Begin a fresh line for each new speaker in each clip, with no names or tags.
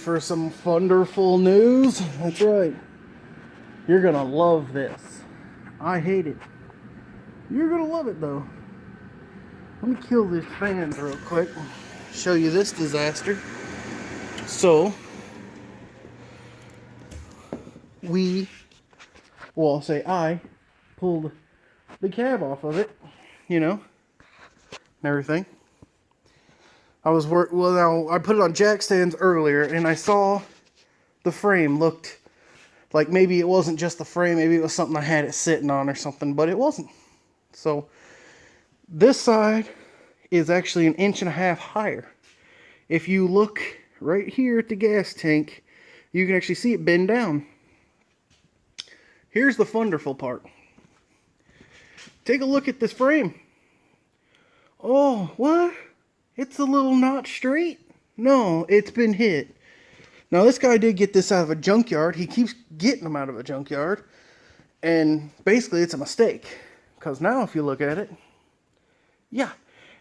for some wonderful news? That's right. You're gonna love this. I hate it. You're gonna love it though. Let me kill these fans real quick. Show you this disaster. So, I pulled the cab off of it, and everything. I put it on jack stands earlier, and I saw the frame looked like maybe it wasn't just the frame, maybe it was something I had it sitting on or something, but it wasn't. So, this side is actually 1.5 inches higher. If you look right here at the gas tank, you can actually see it bend down. Here's the wonderful part. Take a look at this frame. Oh, what? It's a little not straight? No, it's been hit. Now, this guy did get this out of a junkyard. He keeps getting them out of a junkyard. And basically, it's a mistake. Because now, if you look at it, yeah,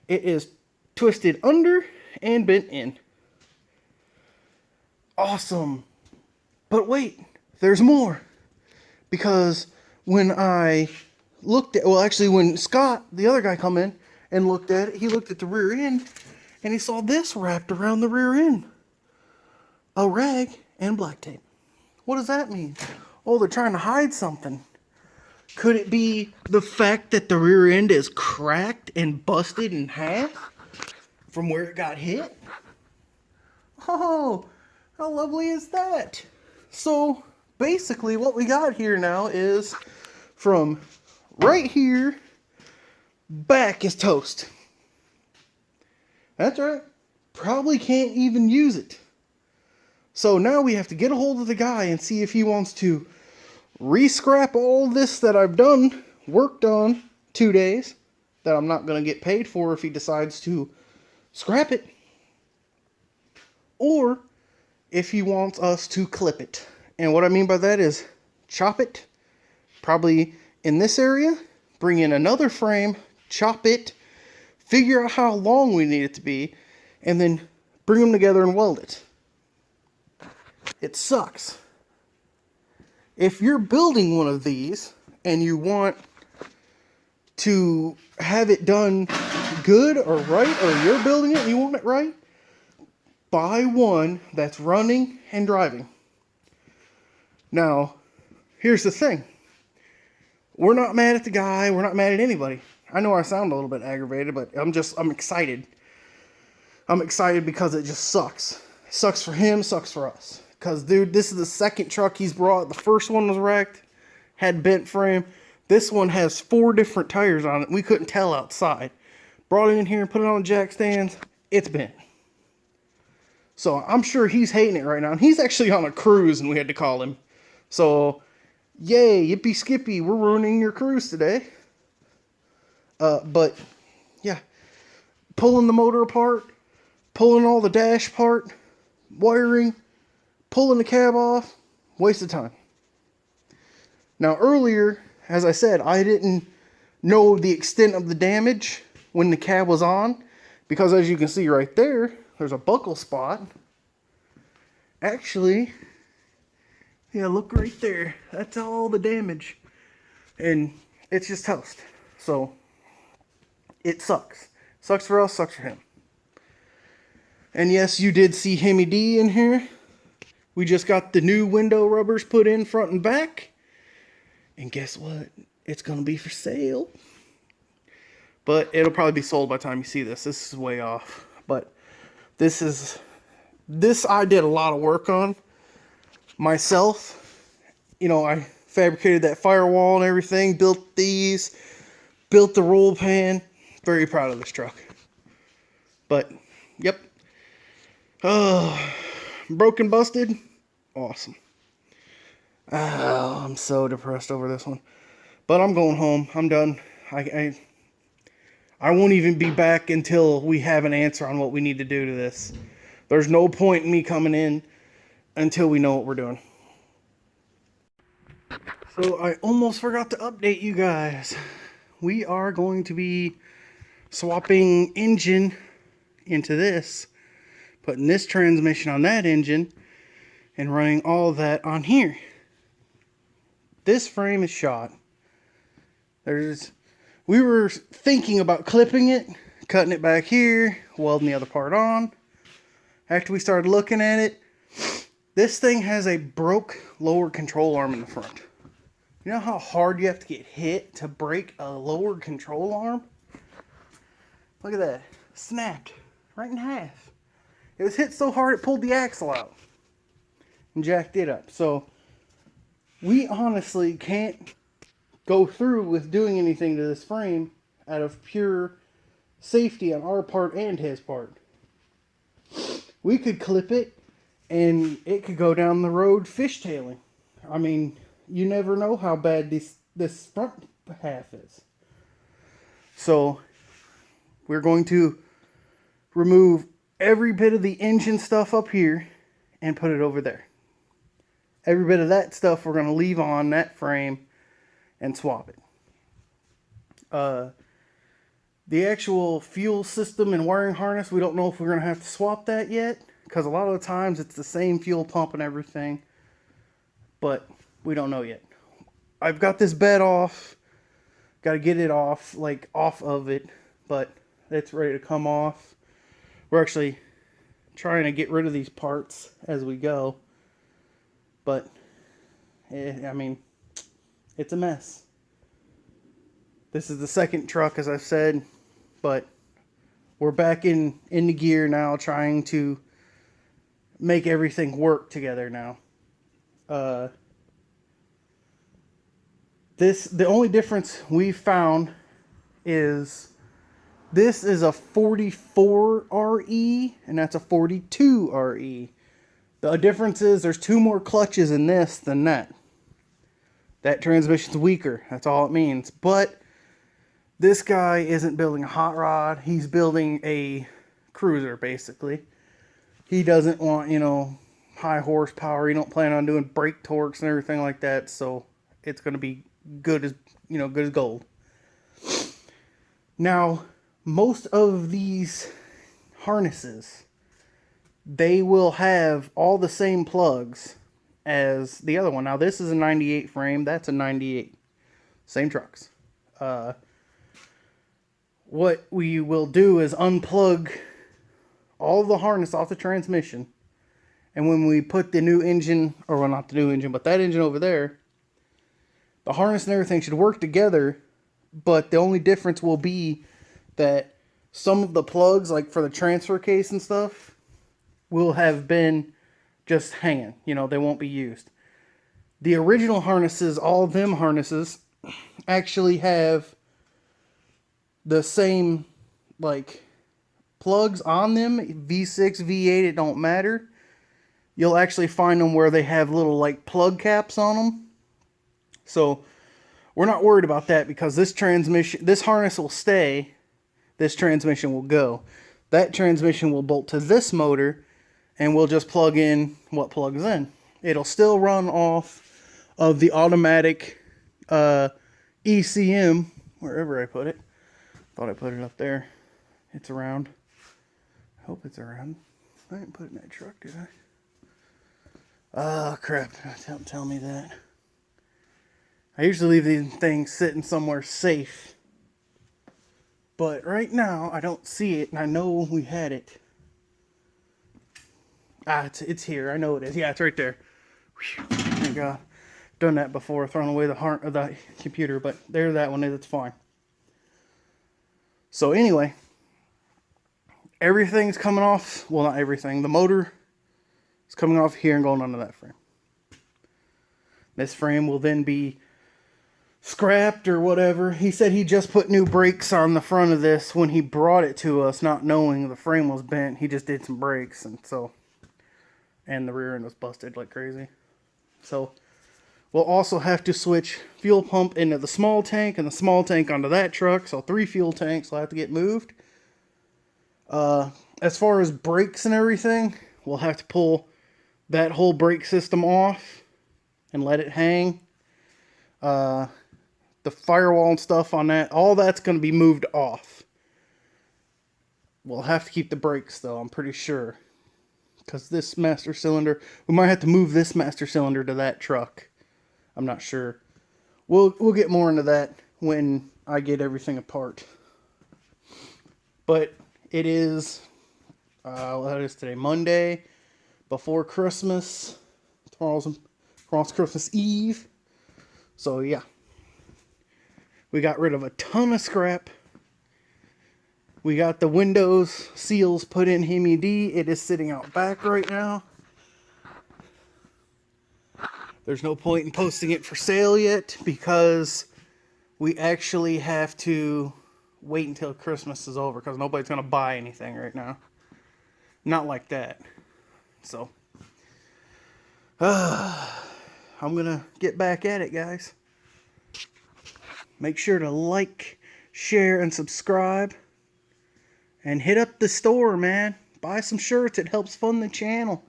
it is twisted under and bent in. Awesome. But wait, there's more. Because when I looked at, when Scott, the other guy, come in and looked at it, he looked at the rear end and he saw this wrapped around the rear end. A rag and black tape. What does that mean? Oh, they're trying to hide something. Could it be the fact that the rear end is cracked and busted in half from where it got hit? Oh, how lovely is that? So, basically what we got here now is from right here back is toast. That's right. Probably can't even use it. So now we have to get a hold of the guy and see if he wants to re-scrap all this that I've worked on 2 days, that I'm not going to get paid for if he decides to scrap it. Or if he wants us to clip it. And what I mean by that is chop it, probably in this area, bring in another frame, chop it, figure out how long we need it to be, and then bring them together and weld it. It sucks. If you're building one of these and you want to have it done good or right, or you're building it and you want it right, buy one that's running and driving. Now, here's the thing. We're not mad at the guy. We're not mad at anybody. I know I sound a little bit aggravated, but I'm excited. I'm excited because it just sucks. It sucks for him, sucks for us. Because, dude, this is the second truck he's brought. The first one was wrecked, had bent frame. This one has 4 different tires on it. We couldn't tell outside. Brought it in here and put it on jack stands. It's bent. So, I'm sure he's hating it right now. And he's actually on a cruise, and we had to call him. So, yay, yippee skippy, we're ruining your cruise today. But, yeah. Pulling the motor apart. Pulling all the dash apart. Wiring. Pulling the cab off, waste of time. Now earlier, as I said, I didn't know the extent of the damage when the cab was on, because as you can see right there, there's a buckle spot. Actually, yeah, look right there. That's all the damage. And it's just toast. So, it sucks. Sucks for us, sucks for him. And yes, you did see Hemi-D in here. We just got the new window rubbers put in front and back. And guess what? It's going to be for sale. But it'll probably be sold by the time you see this. This is way off. But this I did a lot of work on myself. I fabricated that firewall and everything. Built these. Built the roll pan. Very proud of this truck. But, yep. Broken, busted, awesome. Oh, I'm so depressed over this one. But I'm going home. I'm done. I won't even be back until we have an answer on what we need to do to this. There's no point in me coming in until we know what we're doing. So I almost forgot to update you guys. We are going to be swapping engine into this. Putting this transmission on that engine, and running all of that on here. This frame is shot. We were thinking about clipping it, cutting it back here, welding the other part on. After we started looking at it, this thing has a broke lower control arm in the front. You know how hard you have to get hit to break a lower control arm? Look at that. Snapped right in half. It was hit so hard it pulled the axle out and jacked it up. So we honestly can't go through with doing anything to this frame out of pure safety on our part and his part. We could clip it and it could go down the road fishtailing. I mean, you never know how bad this front half is. So we're going to remove every bit of the engine stuff up here and put it over there. Every bit of that stuff we're going to leave on that frame and swap it. The actual fuel system and wiring harness, we don't know if we're going to have to swap that yet, because a lot of the times it's the same fuel pump and everything, but we don't know yet. I've got this bed off, got to get it off, like off of it, but it's ready to come off. We're actually trying to get rid of these parts as we go, but I mean, it's a mess. This is the second truck, as I've said, but we're back in the gear now, trying to make everything work together now. The only difference we found is this is a 44 RE and that's a 42 RE. The difference is there's 2 more clutches in this than that. That transmission's weaker. That's all it means. But this guy isn't building a hot rod. He's building a cruiser, basically. He doesn't want, high horsepower. He don't plan on doing brake torques and everything like that. So it's going to be good as, good as gold. Now, most of these harnesses, they will have all the same plugs as the other one. Now, this is a 98 frame. That's a 98. Same trucks. What we will do is unplug all the harness off the transmission. And when we put the new engine, or well, not the new engine, but that engine over there, the harness and everything should work together. But the only difference will be that some of the plugs, like for the transfer case and stuff, will have been just hanging. They won't be used. The original harnesses, all of them harnesses, actually have the same, plugs on them. V6, V8, it don't matter. You'll actually find them where they have little, plug caps on them. So, we're not worried about that because this harness will stay. This transmission will go. That transmission will bolt to this motor, and we'll just plug in what plugs in. It'll still run off of the automatic ECM, wherever I put it. Thought I put it up there. It's around. I hope it's around. I didn't put it in that truck, did I? Oh, crap. Don't tell me that. I usually leave these things sitting somewhere safe. But right now, I don't see it, and I know we had it. It's here. I know it is. Yeah, it's right there. Whew. Thank God. Done that before, thrown away the computer, but there that one is. It's fine. So anyway, everything's coming off. Well, not everything. The motor is coming off here and going onto that frame. This frame will then be scrapped or whatever. He said he just put new brakes on the front of this when he brought it to us, not knowing the frame was bent. He just did some brakes, and the rear end was busted like crazy. So we'll also have to switch fuel pump into the small tank and the small tank onto that truck. So 3 fuel tanks will have to get moved. As far as brakes and everything, we'll have to pull that whole brake system off and let it hang. The firewall and stuff on that, all that's going to be moved off. We'll have to keep the brakes though, I'm pretty sure. Because this master cylinder, we might have to move this master cylinder to that truck. I'm not sure. We'll get more into that when I get everything apart. But it is, what is today? Monday, before Christmas. Tomorrow's Christmas Eve. So yeah. We got rid of a ton of scrap. We got the windows seals put in Hemi-D. It is sitting out back right now. There's no point in posting it for sale yet because we actually have to wait until Christmas is over because nobody's going to buy anything right now. Not like that. So, I'm going to get back at it, guys. Make sure to like, share, and subscribe. And hit up the store, man. Buy some shirts. It helps fund the channel.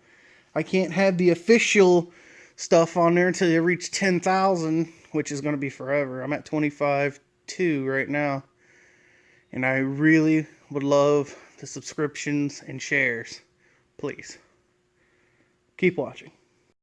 I can't have the official stuff on there until you reach 10,000, which is going to be forever. I'm at 25.2 right now. And I really would love the subscriptions and shares. Please. Keep watching.